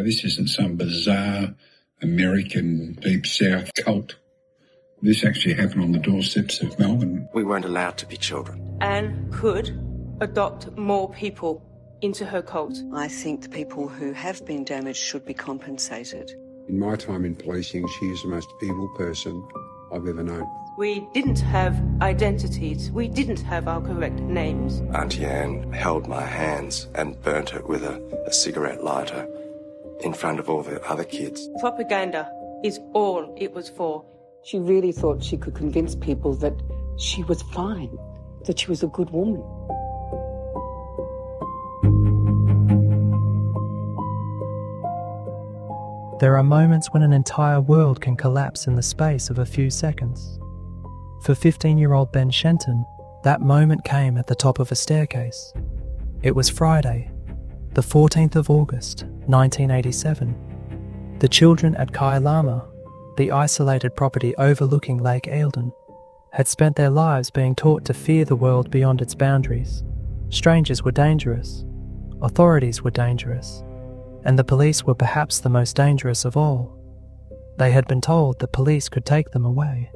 This isn't some bizarre American Deep South cult. This actually happened on the doorsteps of Melbourne. We weren't allowed to be children. Anne could adopt more people into her cult. I think the people who have been damaged should be compensated. In my time in policing, she is the most evil person I've ever known. We didn't have identities. We didn't have our correct names. Auntie Anne held my hands and burnt it with a cigarette lighter in front of all the other kids. Propaganda is all it was for. She really thought she could convince people that she was fine, that she was a good woman. There are moments when an entire world can collapse in the space of a few seconds. For 15-year-old Ben Shenton, that moment came at the top of a staircase. It was Friday, the 14th of August, 1987. The children at Kai Lama, the isolated property overlooking Lake Eildon, had spent their lives being taught to fear the world beyond its boundaries. Strangers were dangerous, authorities were dangerous, and the police were perhaps the most dangerous of all. They had been told that police could take them away,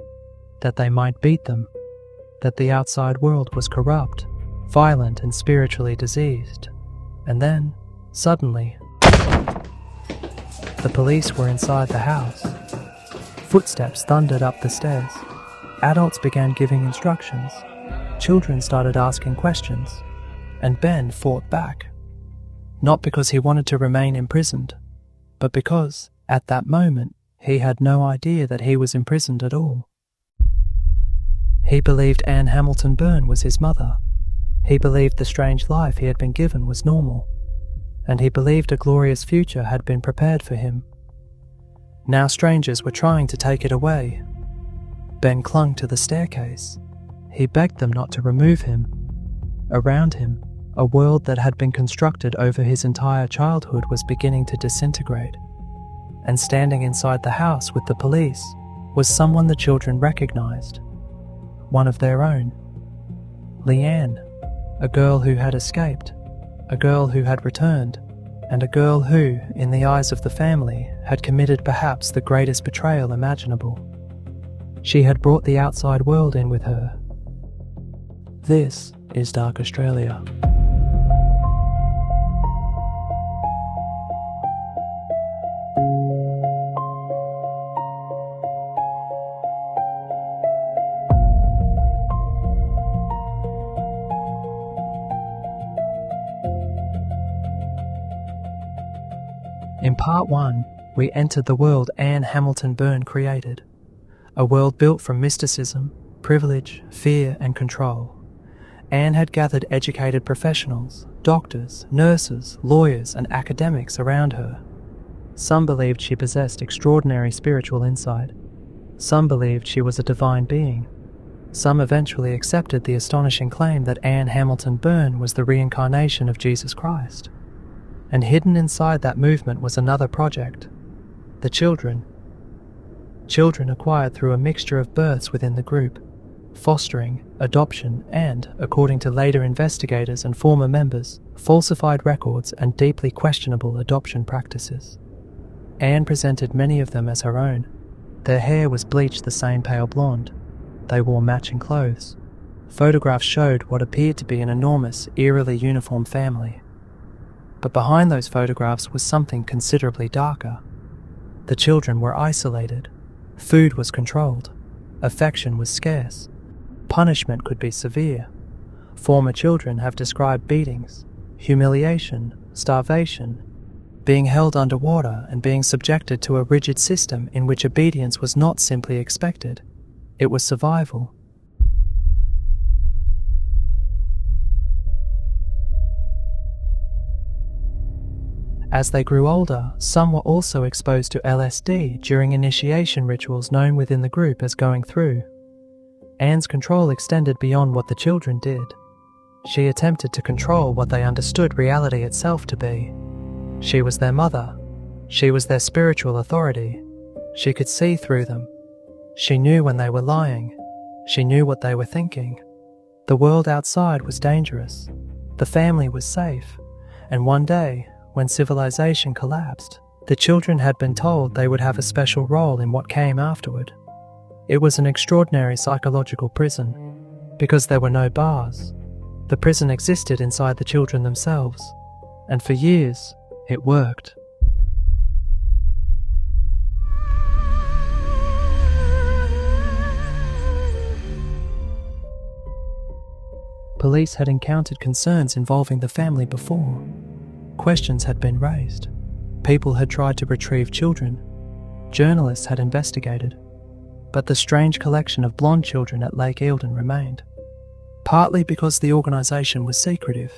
that they might beat them, that the outside world was corrupt, violent and spiritually diseased. And then, suddenly, the police were inside the house. Footsteps thundered up the stairs. Adults began giving instructions. Children started asking questions. And Ben fought back. Not because he wanted to remain imprisoned, but because, at that moment, he had no idea that he was imprisoned at all. He believed Anne Hamilton Byrne was his mother. He believed the strange life he had been given was normal. And he believed a glorious future had been prepared for him. Now strangers were trying to take it away. Ben clung to the staircase. He begged them not to remove him. Around him, a world that had been constructed over his entire childhood was beginning to disintegrate. And standing inside the house with the police was someone the children recognized. One of their own. Leanne, a girl who had escaped, a girl who had returned, and a girl who, in the eyes of the family, had committed perhaps the greatest betrayal imaginable. She had brought the outside world in with her. This is Dark Australia. In part 1, we entered the world Anne Hamilton Byrne created, a world built from mysticism, privilege, fear and control. Anne had gathered educated professionals, doctors, nurses, lawyers and academics around her. Some believed she possessed extraordinary spiritual insight. Some believed she was a divine being. Some eventually accepted the astonishing claim that Anne Hamilton Byrne was the reincarnation of Jesus Christ. And hidden inside that movement was another project, the children. Children acquired through a mixture of births within the group, fostering, adoption and, according to later investigators and former members, falsified records and deeply questionable adoption practices. Anne presented many of them as her own. Their hair was bleached the same pale blonde. They wore matching clothes. Photographs showed what appeared to be an enormous, eerily uniform family. But behind those photographs was something considerably darker. The children were isolated. Food was controlled. Affection was scarce. Punishment could be severe. Former children have described beatings, humiliation, starvation, being held underwater and being subjected to a rigid system in which obedience was not simply expected. It was survival. As they grew older, some were also exposed to LSD during initiation rituals known within the group as going through. Anne's control extended beyond what the children did. She attempted to control what they understood reality itself to be. She was their mother. She was their spiritual authority. She could see through them. She knew when they were lying. She knew what they were thinking. The world outside was dangerous. The family was safe. And one day, when civilization collapsed, The children had been told they would have a special role in what came afterward. It was an extraordinary psychological prison, because there were no bars. The prison existed inside the children themselves, and for years, it worked. Police had encountered concerns involving the family before. Questions had been raised. People had tried to retrieve children. Journalists had investigated. But the strange collection of blonde children at Lake Eildon remained. Partly because the organisation was secretive,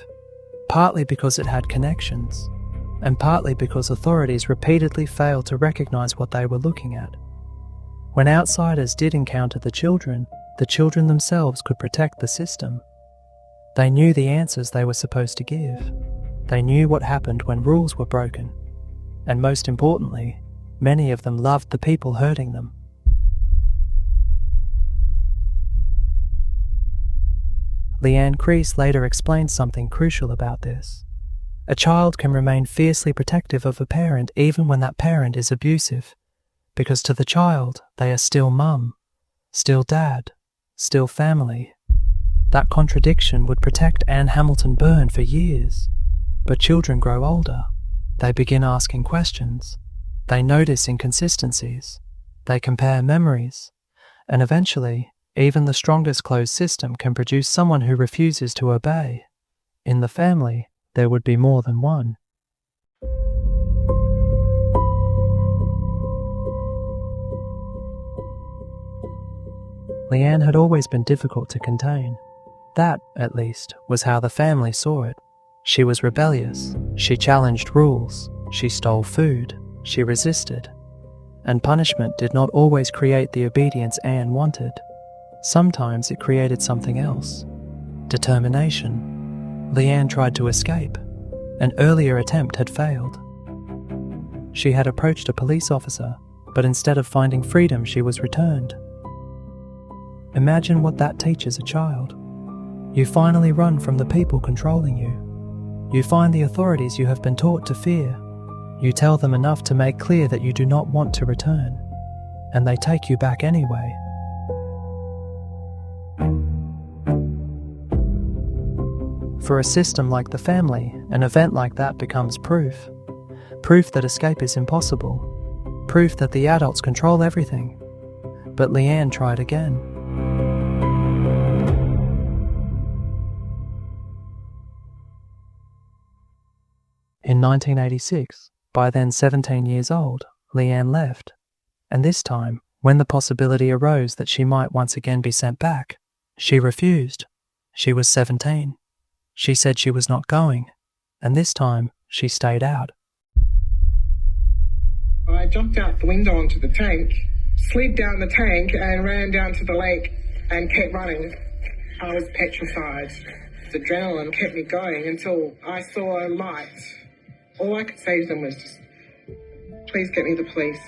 partly because it had connections, and partly because authorities repeatedly failed to recognise what they were looking at. When outsiders did encounter the children themselves could protect the system. They knew the answers they were supposed to give. They knew what happened when rules were broken. And most importantly, many of them loved the people hurting them. Leanne Crease later explained something crucial about this. A child can remain fiercely protective of a parent even when that parent is abusive, because to the child they are still mum, still dad, still family. That contradiction would protect Anne Hamilton Byrne for years. But children grow older. They begin asking questions. They notice inconsistencies. They compare memories. And eventually, even the strongest closed system can produce someone who refuses to obey. In the family, there would be more than one. Leanne had always been difficult to contain. That, at least, was how the family saw it. She was rebellious, she challenged rules, she stole food, she resisted. And punishment did not always create the obedience Anne wanted. Sometimes it created something else. Determination. Leanne tried to escape. An earlier attempt had failed. She had approached a police officer, but instead of finding freedom, she was returned. Imagine what that teaches a child. You finally run from the people controlling you. You find the authorities you have been taught to fear. You tell them enough to make clear that you do not want to return, and they take you back anyway. For a system like the family, an event like that becomes proof. Proof that escape is impossible. Proof that the adults control everything. But Leanne tried again. In 1986, by then 17 years old, Leanne left. And this time, when the possibility arose that she might once again be sent back, she refused. She was 17. She said she was not going, and this time she stayed out. I jumped out the window onto the tank, slid down the tank and ran down to the lake and kept running. I was petrified. The adrenaline kept me going until I saw a light. All I could say to them was just, please get me the police.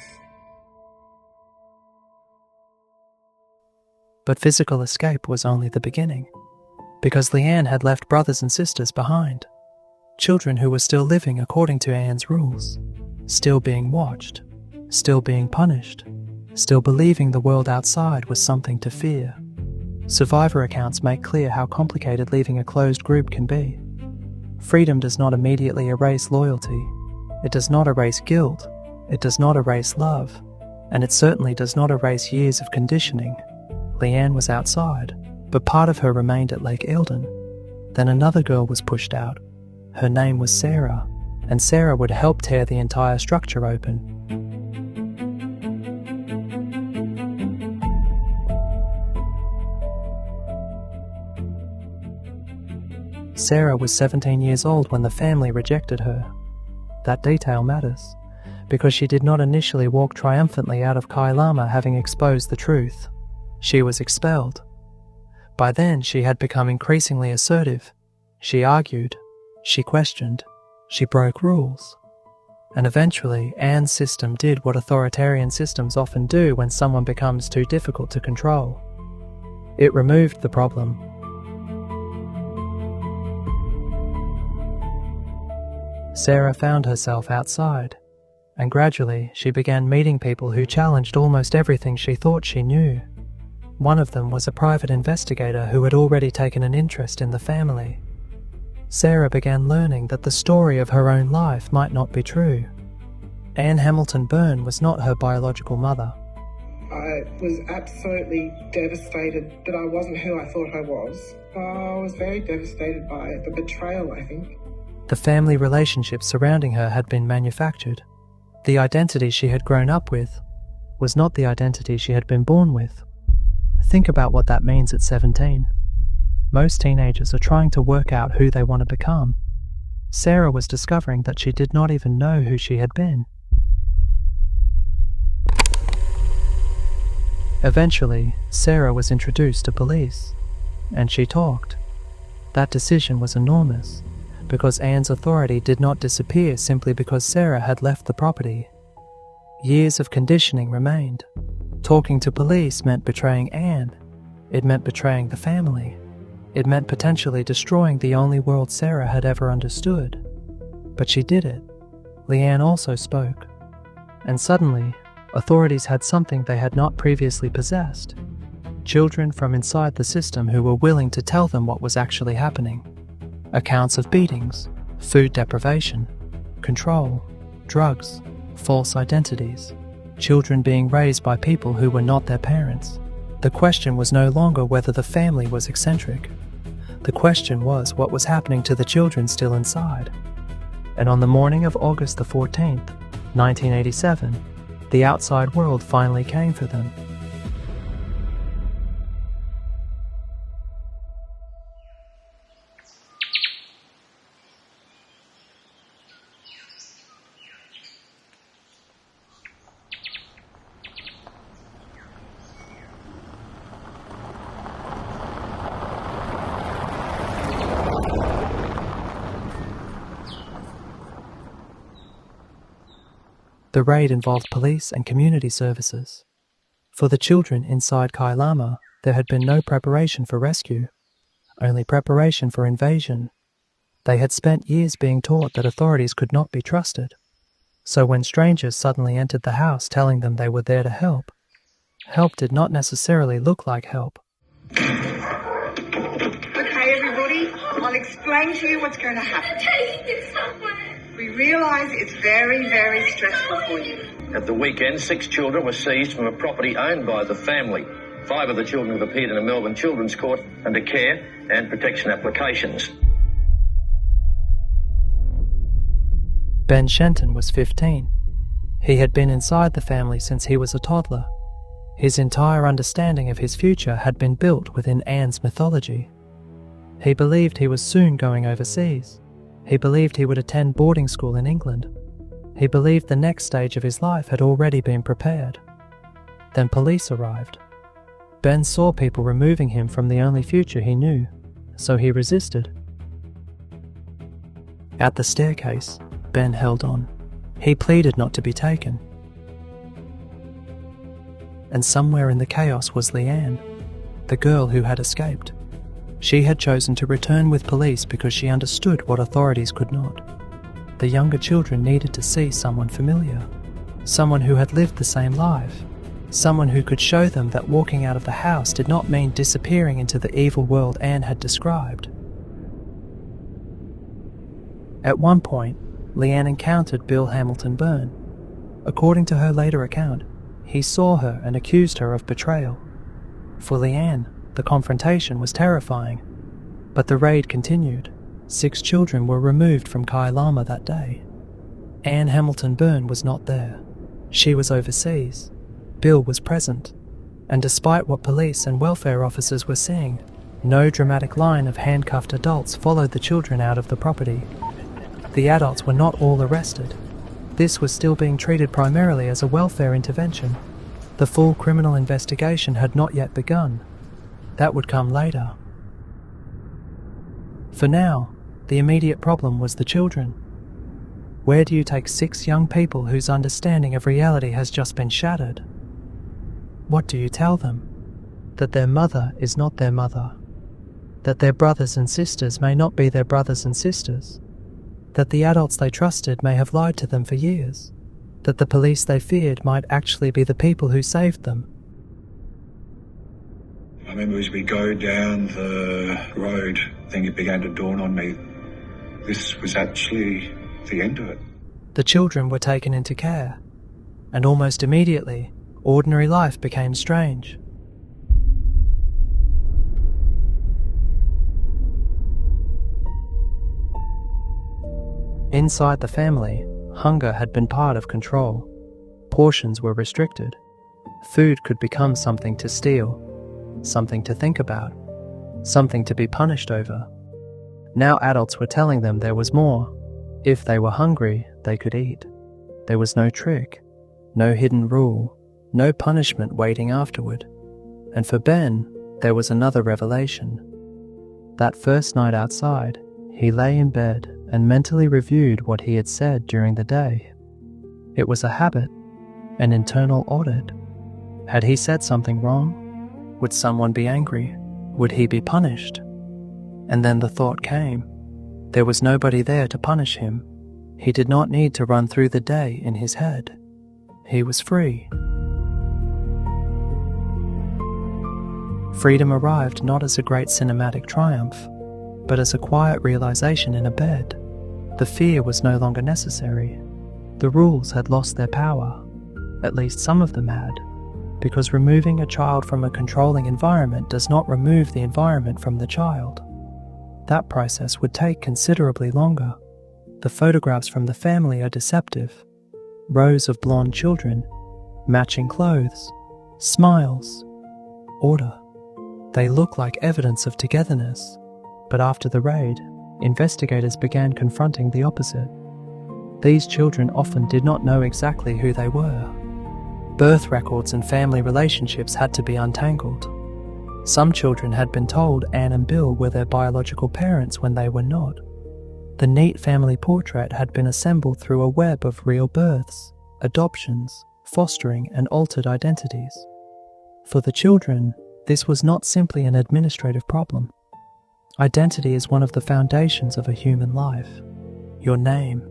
But physical escape was only the beginning, because Leanne had left brothers and sisters behind, children who were still living according to Anne's rules, still being watched, still being punished, still believing the world outside was something to fear. Survivor accounts make clear how complicated leaving a closed group can be. Freedom does not immediately erase loyalty. It does not erase guilt. It does not erase love. And it certainly does not erase years of conditioning. Leanne was outside, but part of her remained at Lake Eildon. Then another girl was pushed out. Her name was Sarah, and Sarah would help tear the entire structure open. Sarah was 17 years old when the family rejected her. That detail matters, because she did not initially walk triumphantly out of Kailama having exposed the truth. She was expelled. By then, she had become increasingly assertive. She argued, she questioned, she broke rules. And eventually, Anne's system did what authoritarian systems often do when someone becomes too difficult to control. It removed the problem. Sarah found herself outside, and gradually she began meeting people who challenged almost everything she thought she knew. One of them was a private investigator who had already taken an interest in the family. Sarah began learning that the story of her own life might not be true. Anne Hamilton Byrne was not her biological mother. I was absolutely devastated that I wasn't who I thought I was. I was very devastated by the betrayal, I think. The family relationships surrounding her had been manufactured. The identity she had grown up with was not the identity she had been born with. Think about what that means at 17. Most teenagers are trying to work out who they want to become. Sarah was discovering that she did not even know who she had been. Eventually, Sarah was introduced to police, and she talked. That decision was enormous, because Anne's authority did not disappear simply because Sarah had left the property. Years of conditioning remained. Talking to police meant betraying Anne. It meant betraying the family. It meant potentially destroying the only world Sarah had ever understood. But she did it. Leanne also spoke. And suddenly, authorities had something they had not previously possessed. Children from inside the system who were willing to tell them what was actually happening. Accounts of beatings, food deprivation, control, drugs, false identities, children being raised by people who were not their parents. The question was no longer whether the family was eccentric. The question was what was happening to the children still inside. And on the morning of August the 14th, 1987, the outside world finally came for them. The raid involved police and community services. For the children inside Kailama, there had been no preparation for rescue, only preparation for invasion. They had spent years being taught that authorities could not be trusted. So when strangers suddenly entered the house telling them they were there to help, help did not necessarily look like help. Okay, everybody, I'll explain to you what's going to happen. We realise it's very, very stressful for you. At the weekend, 6 children were seized from a property owned by the family. 5 of the children have appeared in a Melbourne Children's Court under care and protection applications. Ben Shenton was 15. He had been inside the family since he was a toddler. His entire understanding of his future had been built within Anne's mythology. He believed he was soon going overseas. He believed he would attend boarding school in England. He believed the next stage of his life had already been prepared. Then police arrived. Ben saw people removing him from the only future he knew, so he resisted. At the staircase, Ben held on. He pleaded not to be taken. And somewhere in the chaos was Leanne, the girl who had escaped. She had chosen to return with police because she understood what authorities could not. The younger children needed to see someone familiar, someone who had lived the same life, someone who could show them that walking out of the house did not mean disappearing into the evil world Anne had described. At one point, Leanne encountered Bill Hamilton Byrne. According to her later account, he saw her and accused her of betrayal. For Leanne, the confrontation was terrifying, but the raid continued. 6 children were removed from Kailama that day. Anne Hamilton Byrne was not there. She was overseas. Bill was present, and despite what police and welfare officers were seeing, no dramatic line of handcuffed adults followed the children out of the property. The adults were not all arrested. This was still being treated primarily as a welfare intervention. The full criminal investigation had not yet begun. That would come later. For now, the immediate problem was the children. Where do you take 6 young people whose understanding of reality has just been shattered? What do you tell them? That their mother is not their mother. That their brothers and sisters may not be their brothers and sisters. That the adults they trusted may have lied to them for years. that the police they feared might actually be the people who saved them. I remember as we go down the road, then it began to dawn on me, this was actually the end of it. The children were taken into care, and almost immediately, ordinary life became strange. Inside the family, hunger had been part of control. Portions were restricted. Food could become something to steal, something to think about, something to be punished over. Now adults were telling them there was more. If they were hungry, they could eat. There was no trick, no hidden rule, no punishment waiting afterward. And for Ben, there was another revelation. That first night outside, he lay in bed and mentally reviewed what he had said during the day. It was a habit, an internal audit. Had he said something wrong? Would someone be angry? Would he be punished? And then the thought came. There was nobody there to punish him. He did not need to run through the day in his head. He was free. Freedom arrived not as a great cinematic triumph, but as a quiet realization in a bed. The fear was no longer necessary. The rules had lost their power. At least some of them had, because removing a child from a controlling environment does not remove the environment from the child. That process would take considerably longer. The photographs from the family are deceptive. Rows of blonde children, matching clothes, smiles, order. They look like evidence of togetherness. But after the raid, investigators began confronting the opposite. These children often did not know exactly who they were. Birth records and family relationships had to be untangled. Some children had been told Anne and Bill were their biological parents when they were not. The neat family portrait had been assembled through a web of real births, adoptions, fostering, and altered identities. For the children, this was not simply an administrative problem. Identity is one of the foundations of a human life. Your name,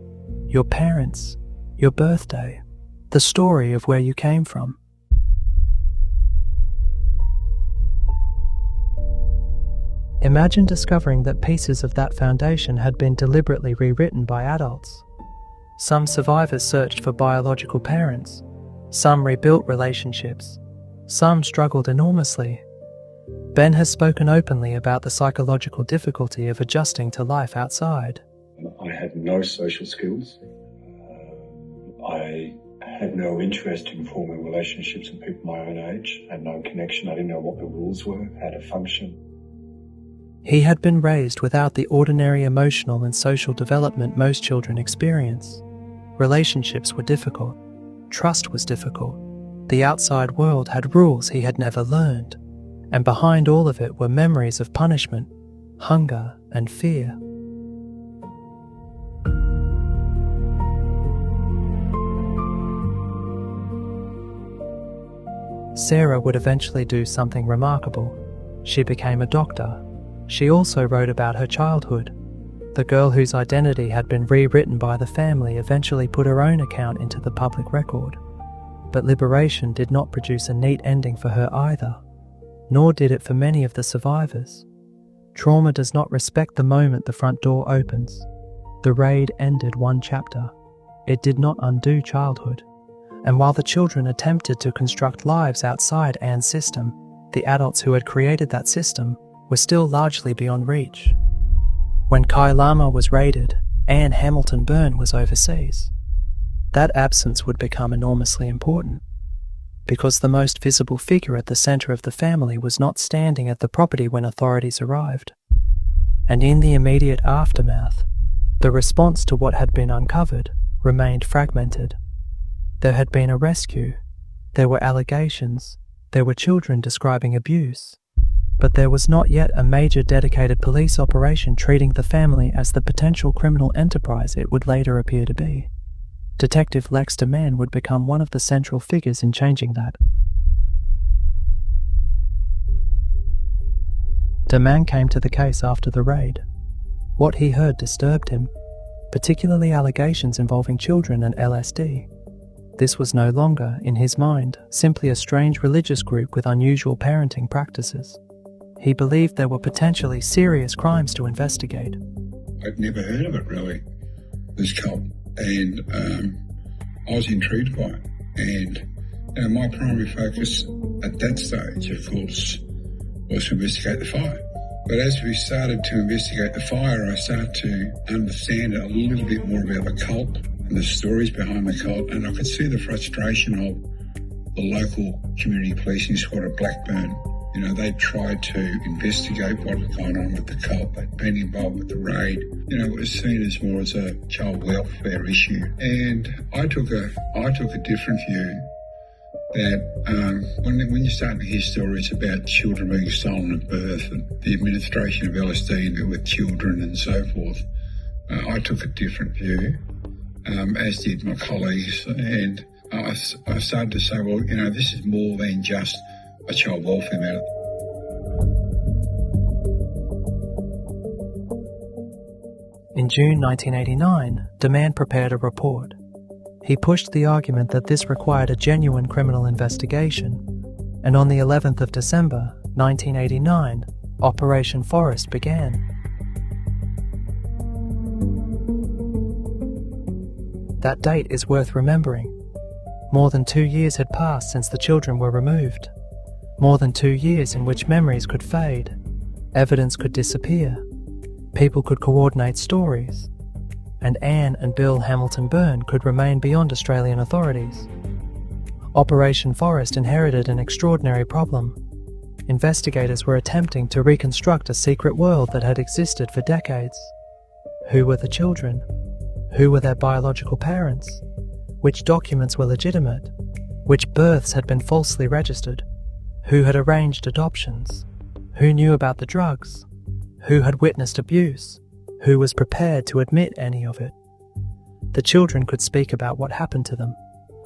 your parents, your birthday, the story of where you came from. Imagine discovering that pieces of that foundation had been deliberately rewritten by adults. Some survivors searched for biological parents. Some rebuilt relationships. Some struggled enormously. Ben has spoken openly about the psychological difficulty of adjusting to life outside. I had no social skills. I had no interest in forming relationships with people my own age. I had no connection. I didn't know what the rules were, how to function. He had been raised without the ordinary emotional and social development most children experience. Relationships were difficult. Trust was difficult. The outside world had rules he had never learned. And behind all of it were memories of punishment, hunger, and fear. Sarah would eventually do something remarkable. She became a doctor. She also wrote about her childhood. The girl whose identity had been rewritten by the family eventually put her own account into the public record. But liberation did not produce a neat ending for her either. Nor did it for many of the survivors. Trauma does not respect the moment the front door opens. The raid ended one chapter. It did not undo childhood. And while the children attempted to construct lives outside Anne's system, the adults who had created that system were still largely beyond reach. When Kailama was raided, Anne Hamilton Byrne was overseas. That absence would become enormously important, because the most visible figure at the centre of the family was not standing at the property when authorities arrived. And in the immediate aftermath, the response to what had been uncovered remained fragmented. There had been a rescue, there were allegations, there were children describing abuse, but there was not yet a major dedicated police operation treating the family as the potential criminal enterprise it would later appear to be. Detective Lex DeMann would become one of the central figures in changing that. DeMann came to the case after the raid. What he heard disturbed him, particularly allegations involving children and LSD. This was no longer, in his mind, simply a strange religious group with unusual parenting practices. He believed there were potentially serious crimes to investigate. I'd never heard of it, really, this cult, and I was intrigued by it. And my primary focus at that stage, of course, was to investigate the fire. But as we started to investigate the fire, I started to understand a little bit more about the cult and the stories behind the cult, and I could see the frustration of the local community policing squad at Blackburn. You know, they tried to investigate what had gone on with the cult. They'd been involved with the raid. You know, it was seen as more as a child welfare issue. And I took a different view that when you start to hear stories about children being stolen at birth and the administration of LSD with children and so forth, I took a different view, as did my colleagues. And I started to say, well, you know, this is more than just a child welfare matter. In June 1989, Demand prepared a report. He pushed the argument that this required a genuine criminal investigation, and on the 11th of December 1989, Operation Forest began. That date is worth remembering. More than 2 years had passed since the children were removed. More than 2 years in which memories could fade, evidence could disappear, people could coordinate stories, and Anne and Bill Hamilton Byrne could remain beyond Australian authorities. Operation Forest inherited an extraordinary problem. Investigators were attempting to reconstruct a secret world that had existed for decades. Who were the children? Who were their biological parents? Which documents were legitimate? Which births had been falsely registered? Who had arranged adoptions? Who knew about the drugs? Who had witnessed abuse? Who was prepared to admit any of it? The children could speak about what happened to them,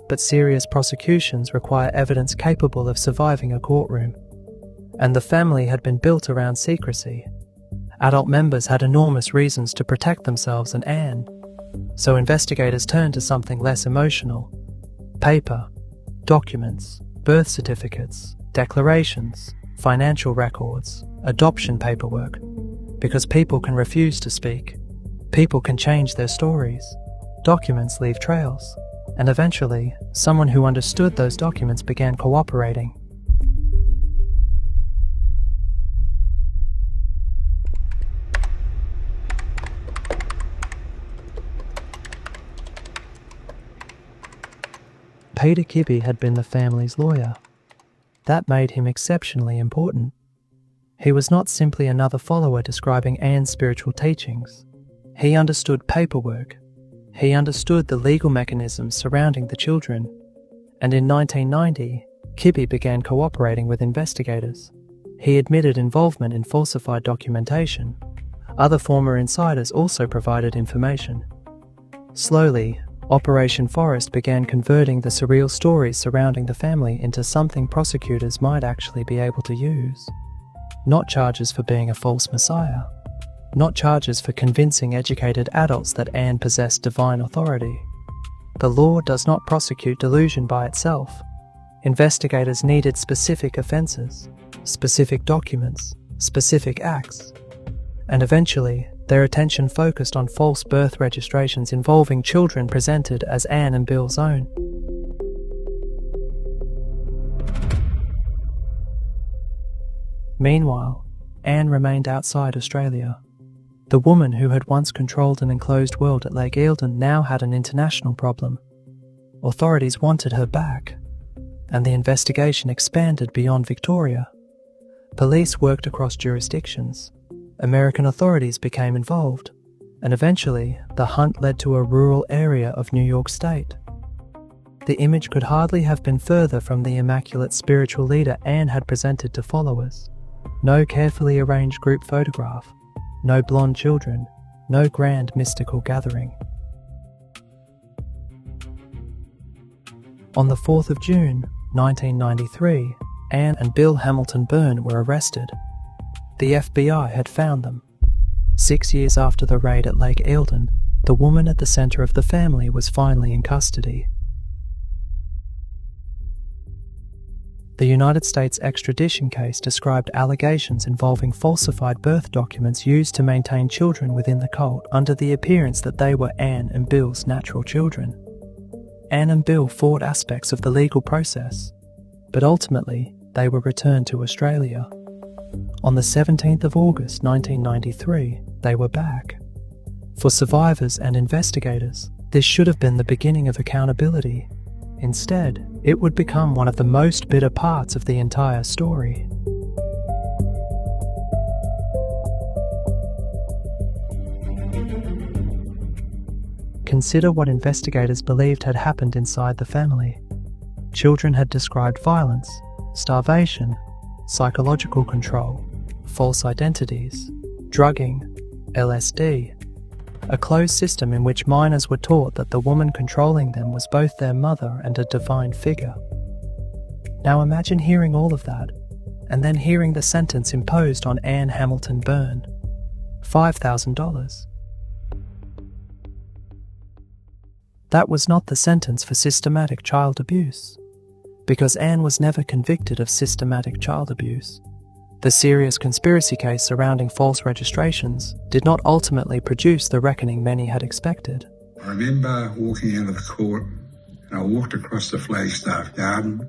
but serious prosecutions require evidence capable of surviving a courtroom. And the family had been built around secrecy. Adult members had enormous reasons to protect themselves and Anne, so investigators turned to something less emotional. Paper, documents, birth certificates, declarations, financial records, adoption paperwork. Because people can refuse to speak. People can change their stories. Documents leave trails. And eventually, someone who understood those documents began cooperating. Peter Kibbe had been the family's lawyer. That made him exceptionally important. He was not simply another follower describing Anne's spiritual teachings. He understood paperwork. He understood the legal mechanisms surrounding the children. And in 1990, Kibbe began cooperating with investigators. He admitted involvement in falsified documentation. Other former insiders also provided information. Slowly, Operation Forest began converting the surreal stories surrounding the family into something prosecutors might actually be able to use. Not charges for being a false messiah. Not charges for convincing educated adults that Anne possessed divine authority. The law does not prosecute delusion by itself. Investigators needed specific offences, specific documents, specific acts. And eventually, their attention focused on false birth registrations involving children presented as Anne and Bill's own. Meanwhile, Anne remained outside Australia. The woman who had once controlled an enclosed world at Lake Eildon now had an international problem. Authorities wanted her back, and the investigation expanded beyond Victoria. Police worked across jurisdictions. American authorities became involved, and eventually the hunt led to a rural area of New York State. The image could hardly have been further from the immaculate spiritual leader Anne had presented to followers. No carefully arranged group photograph, no blonde children, no grand mystical gathering. On the 4th of June, 1993, Anne and Bill Hamilton Byrne were arrested. The FBI had found them. 6 years after the raid at Lake Eildon, the woman at the centre of the family was finally in custody. The United States extradition case described allegations involving falsified birth documents used to maintain children within the cult under the appearance that they were Anne and Bill's natural children. Anne and Bill fought aspects of the legal process, but ultimately they were returned to Australia. On the 17th of August 1993, they were back. For survivors and investigators, this should have been the beginning of accountability. Instead, it would become one of the most bitter parts of the entire story. Consider what investigators believed had happened inside the family. Children had described violence, starvation, psychological control, false identities, drugging, LSD, a closed system in which minors were taught that the woman controlling them was both their mother and a divine figure. Now imagine hearing all of that, and then hearing the sentence imposed on Anne Hamilton Byrne, $5,000. That was not the sentence for systematic child abuse, because Anne was never convicted of systematic child abuse. The serious conspiracy case surrounding false registrations did not ultimately produce the reckoning many had expected. I remember walking out of the court, and I walked across the Flagstaff garden,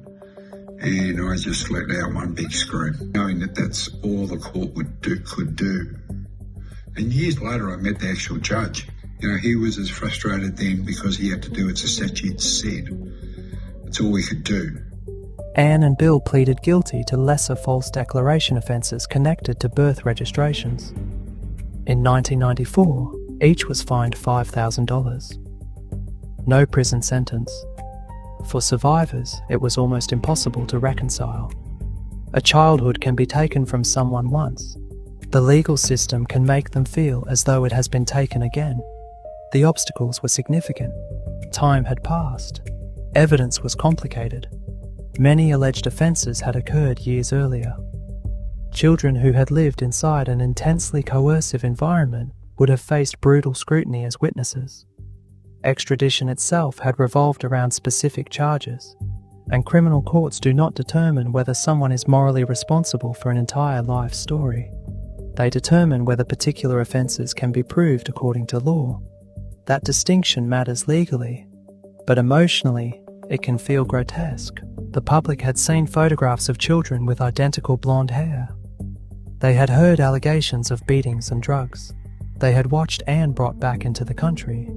and I just let out one big scream, knowing that that's all the court could do. And years later, I met the actual judge. He was as frustrated then because he had to do what the statute said. That's all we could do. Anne and Bill pleaded guilty to lesser false declaration offences connected to birth registrations. In 1994, each was fined $5,000. No prison sentence. For survivors, it was almost impossible to reconcile. A childhood can be taken from someone once. The legal system can make them feel as though it has been taken again. The obstacles were significant. Time had passed. Evidence was complicated. Many alleged offences had occurred years earlier. Children who had lived inside an intensely coercive environment would have faced brutal scrutiny as witnesses. Extradition itself had revolved around specific charges, and criminal courts do not determine whether someone is morally responsible for an entire life story. They determine whether particular offences can be proved according to law. That distinction matters legally, but emotionally, it can feel grotesque. The public had seen photographs of children with identical blonde hair. They had heard allegations of beatings and drugs. They had watched Anne brought back into the country.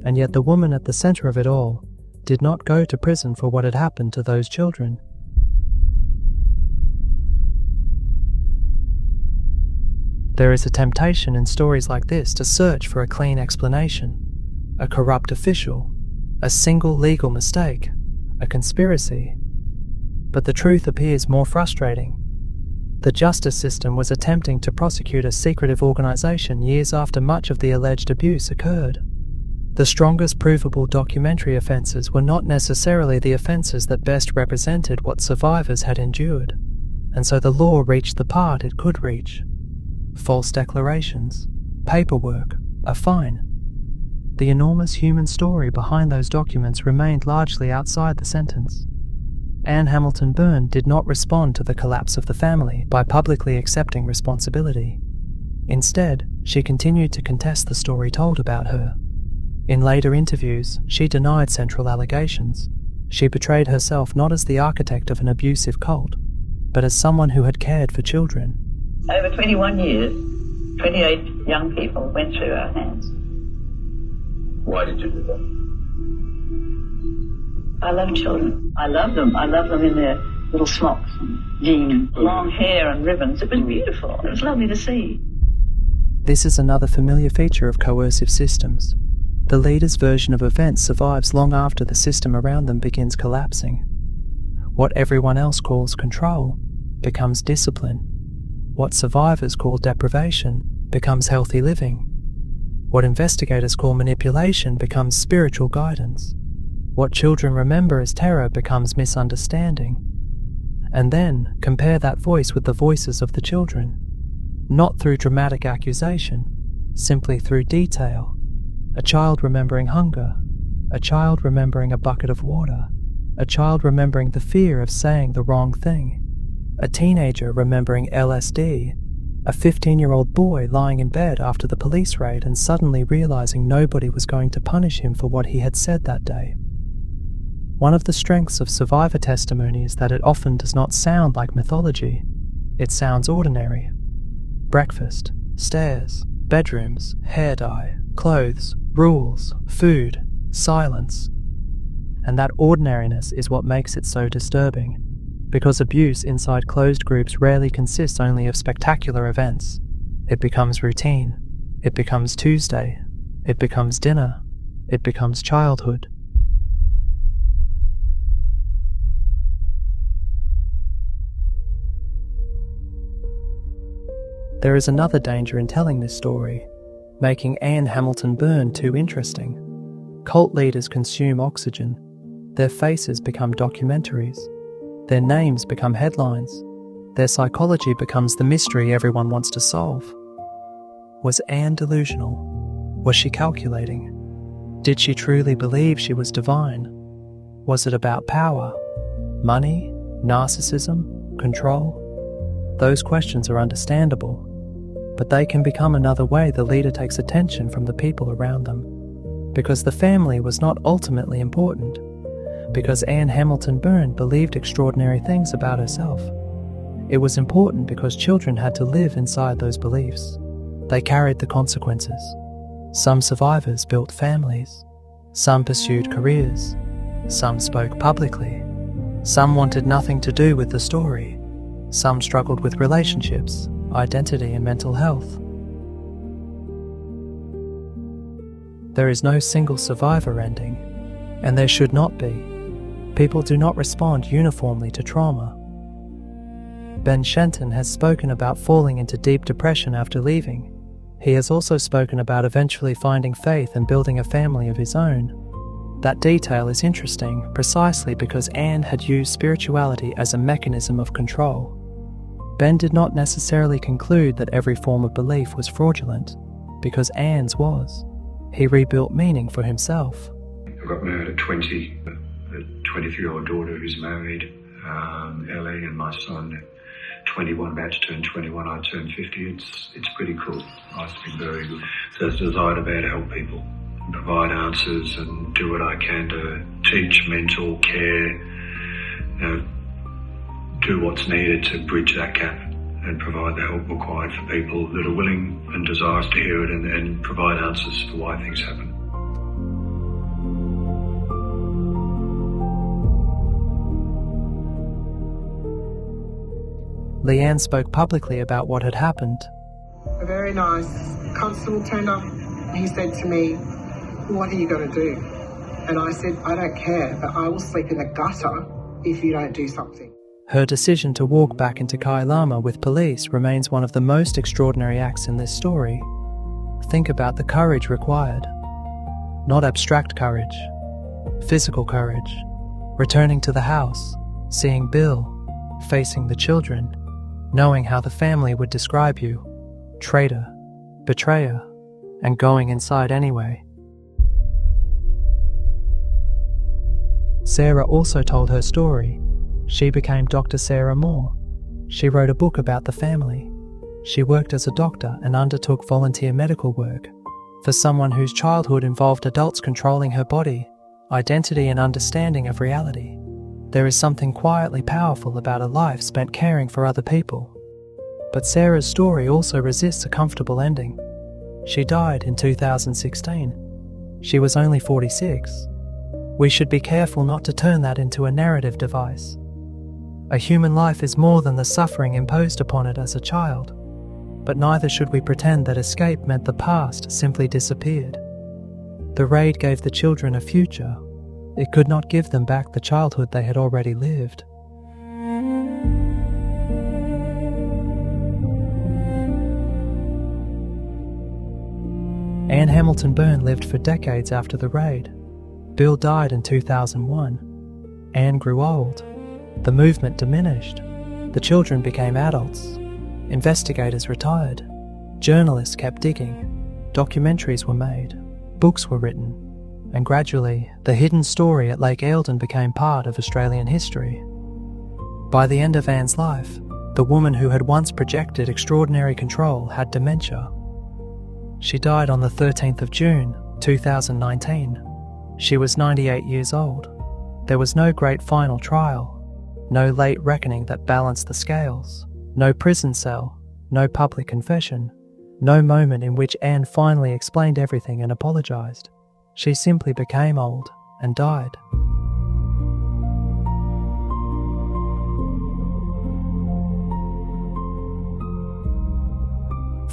And yet the woman at the centre of it all did not go to prison for what had happened to those children. There is a temptation in stories like this to search for a clean explanation, a corrupt official, a single legal mistake, a conspiracy. But the truth appears more frustrating. The justice system was attempting to prosecute a secretive organisation years after much of the alleged abuse occurred. The strongest provable documentary offences were not necessarily the offences that best represented what survivors had endured, and so the law reached the part it could reach. False declarations, paperwork, a fine. The enormous human story behind those documents remained largely outside the sentence. Anne Hamilton Byrne did not respond to the collapse of the family by publicly accepting responsibility. Instead, she continued to contest the story told about her. In later interviews, she denied central allegations. She portrayed herself not as the architect of an abusive cult, but as someone who had cared for children. Over 21 years, 28 young people went through our hands. Why did you do that? I love children. I love them. I love them in their little smocks and jeans, long hair and ribbons. It was beautiful. It was lovely to see. This is another familiar feature of coercive systems. The leader's version of events survives long after the system around them begins collapsing. What everyone else calls control becomes discipline. What survivors call deprivation becomes healthy living. What investigators call manipulation becomes spiritual guidance. What children remember as terror becomes misunderstanding. And then compare that voice with the voices of the children, not through dramatic accusation, simply through detail. A child remembering hunger, a child remembering a bucket of water, a child remembering the fear of saying the wrong thing, a teenager remembering LSD, a 15-year-old boy lying in bed after the police raid and suddenly realizing nobody was going to punish him for what he had said that day. One of the strengths of survivor testimony is that it often does not sound like mythology. It sounds ordinary. Breakfast, stairs, bedrooms, hair dye, clothes, rules, food, silence. And that ordinariness is what makes it so disturbing, because abuse inside closed groups rarely consists only of spectacular events. It becomes routine. It becomes Tuesday. It becomes dinner. It becomes childhood. There is another danger in telling this story, making Anne Hamilton Byrne too interesting. Cult leaders consume oxygen. Their faces become documentaries. Their names become headlines. Their psychology becomes the mystery everyone wants to solve. Was Anne delusional? Was she calculating? Did she truly believe she was divine? Was it about power, money, narcissism, control? Those questions are understandable, but they can become another way the leader takes attention from the people around them. Because the family was not ultimately important. Because Anne Hamilton Byrne believed extraordinary things about herself. It was important because children had to live inside those beliefs. They carried the consequences. Some survivors built families. Some pursued careers. Some spoke publicly. Some wanted nothing to do with the story. Some struggled with relationships, identity, and mental health. There is no single survivor ending, and there should not be. People do not respond uniformly to trauma. Ben Shenton has spoken about falling into deep depression after leaving. He has also spoken about eventually finding faith and building a family of his own. That detail is interesting precisely because Anne had used spirituality as a mechanism of control. Ben did not necessarily conclude that every form of belief was fraudulent, because Anne's was. He rebuilt meaning for himself. I got married at 20, a 23-year-old daughter who's married, Ellie, and my son, 21, about to turn 21, I turned 50. It's pretty cool. It's been very good. So there's a desire to be able to help people, and provide answers and do what I can to teach, mentor, care, do what's needed to bridge that gap and provide the help required for people that are willing and desirous to hear it and provide answers for why things happen. Leanne spoke publicly about what had happened. A very nice constable turned up. He said to me, "What are you going to do?" And I said, "I don't care, but I will sleep in the gutter if you don't do something." Her decision to walk back into Kailama with police remains one of the most extraordinary acts in this story. Think about the courage required. Not abstract courage, physical courage. Returning to the house, seeing Bill, facing the children, knowing how the family would describe you, traitor, betrayer, and going inside anyway. Sarah also told her story. She became Dr. Sarah Moore. She wrote a book about the family. She worked as a doctor and undertook volunteer medical work. For someone whose childhood involved adults controlling her body, identity, and understanding of reality, there is something quietly powerful about a life spent caring for other people. But Sarah's story also resists a comfortable ending. She died in 2016. She was only 46. We should be careful not to turn that into a narrative device. A human life is more than the suffering imposed upon it as a child, but neither should we pretend that escape meant the past simply disappeared. The raid gave the children a future. It could not give them back the childhood they had already lived. Anne Hamilton Byrne lived for decades after the raid. Bill died in 2001. Anne grew old. The movement diminished. The children became adults. Investigators retired. Journalists kept digging. Documentaries were made. Books were written. and gradually, the hidden story at Lake Eildon became part of Australian history. By the end of Anne's life, the woman who had once projected extraordinary control had dementia. She died on the 13th of June, 2019. She was 98 years old. There was no great final trial, no late reckoning that balanced the scales, no prison cell, no public confession, no moment in which Anne finally explained everything and apologised. She simply became old and died.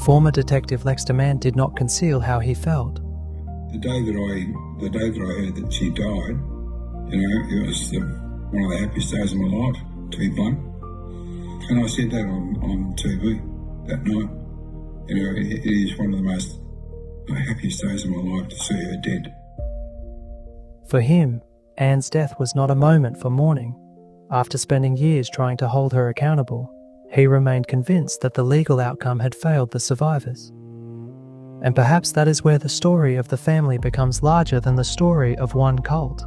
Former Detective Lex Mann did not conceal how he felt. The day that I heard that she died, it was one of the happiest days of my life, to be blunt. And I said that on TV that night. It is one of the most happiest days of my life to see her dead. For him, Anne's death was not a moment for mourning. After spending years trying to hold her accountable, he remained convinced that the legal outcome had failed the survivors. And perhaps that is where the story of the family becomes larger than the story of one cult.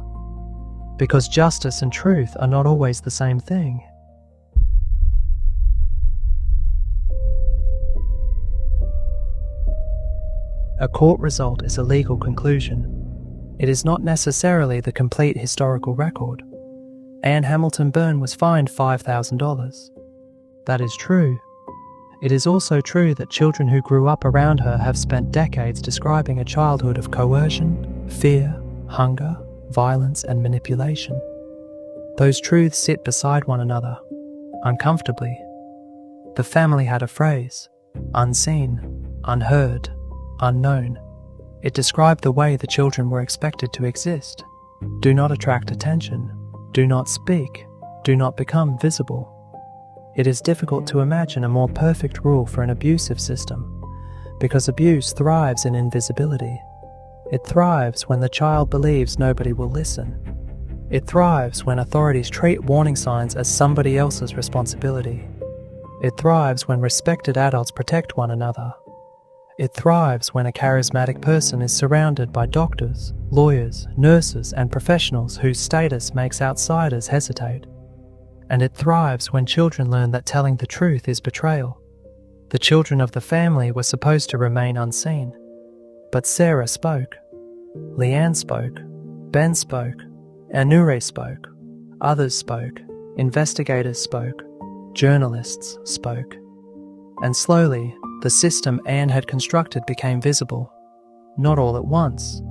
Because justice and truth are not always the same thing. A court result is a legal conclusion. It is not necessarily the complete historical record. Anne Hamilton Byrne was fined $5,000. That is true. It is also true that children who grew up around her have spent decades describing a childhood of coercion, fear, hunger, violence, and manipulation. Those truths sit beside one another, uncomfortably. The family had a phrase: unseen, unheard, unknown. It described the way the children were expected to exist. Do not attract attention. Do not speak. Do not become visible. It is difficult to imagine a more perfect rule for an abusive system, because abuse thrives in invisibility. It thrives when the child believes nobody will listen. It thrives when authorities treat warning signs as somebody else's responsibility. It thrives when respected adults protect one another. It thrives when a charismatic person is surrounded by doctors, lawyers, nurses, and professionals whose status makes outsiders hesitate. And it thrives when children learn that telling the truth is betrayal. The children of the family were supposed to remain unseen. But Sarah spoke. Leanne spoke. Ben spoke. Anure spoke. Others spoke. Investigators spoke. Journalists spoke. And slowly, the system Anne had constructed became visible. Not all at once.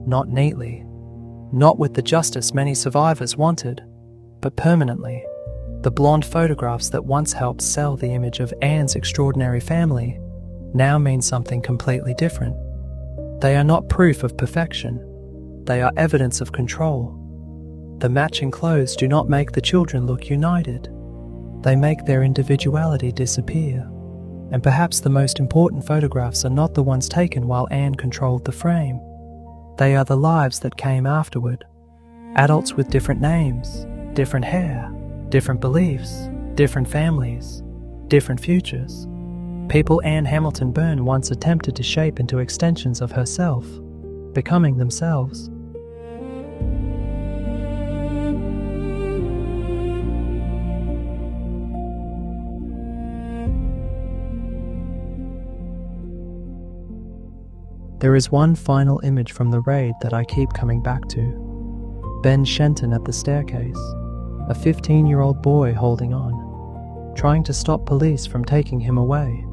Not neatly. Not with the justice many survivors wanted. But permanently. The blonde photographs that once helped sell the image of Anne's extraordinary family now mean something completely different. They are not proof of perfection. They are evidence of control. The matching clothes do not make the children look united. They make their individuality disappear. And perhaps the most important photographs are not the ones taken while Anne controlled the frame. They are the lives that came afterward. Adults with different names, different hair, different beliefs, different families, different futures. People Anne Hamilton Byrne once attempted to shape into extensions of herself, becoming themselves. There is one final image from the raid that I keep coming back to. Ben Shenton at the staircase, a 15-year-old boy holding on, trying to stop police from taking him away.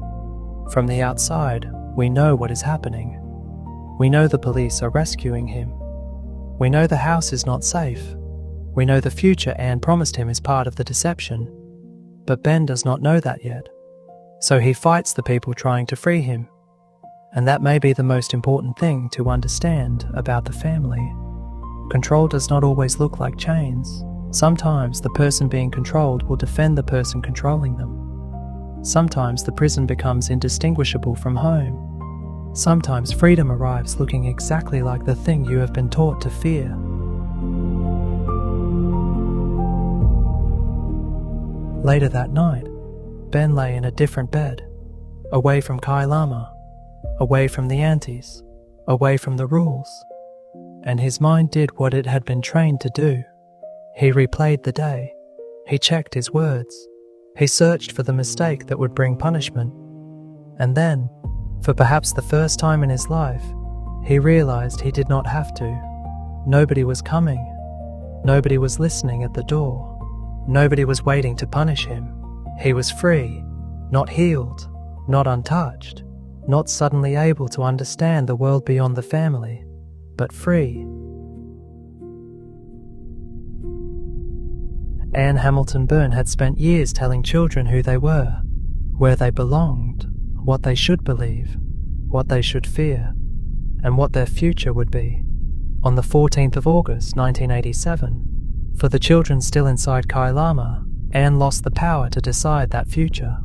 From the outside, we know what is happening. We know the police are rescuing him. We know the house is not safe. We know the future Anne promised him is part of the deception. But Ben does not know that yet. So he fights the people trying to free him. And that may be the most important thing to understand about the family. Control does not always look like chains. Sometimes the person being controlled will defend the person controlling them. Sometimes the prison becomes indistinguishable from home. Sometimes freedom arrives looking exactly like the thing you have been taught to fear. Later that night, Ben lay in a different bed, away from Kai Lama, away from the aunties, away from the rules. and his mind did what it had been trained to do. He replayed the day. He checked his words. He searched for the mistake that would bring punishment. And then, for perhaps the first time in his life, he realized he did not have to. Nobody was coming. Nobody was listening at the door. Nobody was waiting to punish him. He was free, not healed, not untouched, not suddenly able to understand the world beyond the family, but free. Anne Hamilton Byrne had spent years telling children who they were, where they belonged, what they should believe, what they should fear, and what their future would be. On the 14th of August 1987, for the children still inside Kailama, Anne lost the power to decide that future.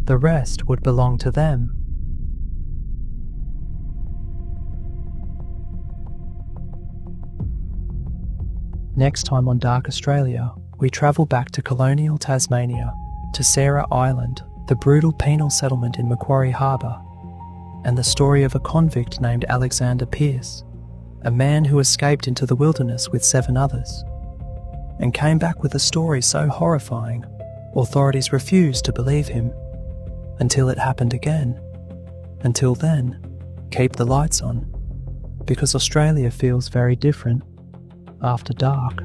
The rest would belong to them. Next time on Dark Australia, we travel back to colonial Tasmania, to Sarah Island, the brutal penal settlement in Macquarie Harbour, and the story of a convict named Alexander Pearce, a man who escaped into the wilderness with 7 others, and came back with a story so horrifying, authorities refused to believe him, until it happened again. Until then, keep the lights on, because Australia feels very different after dark.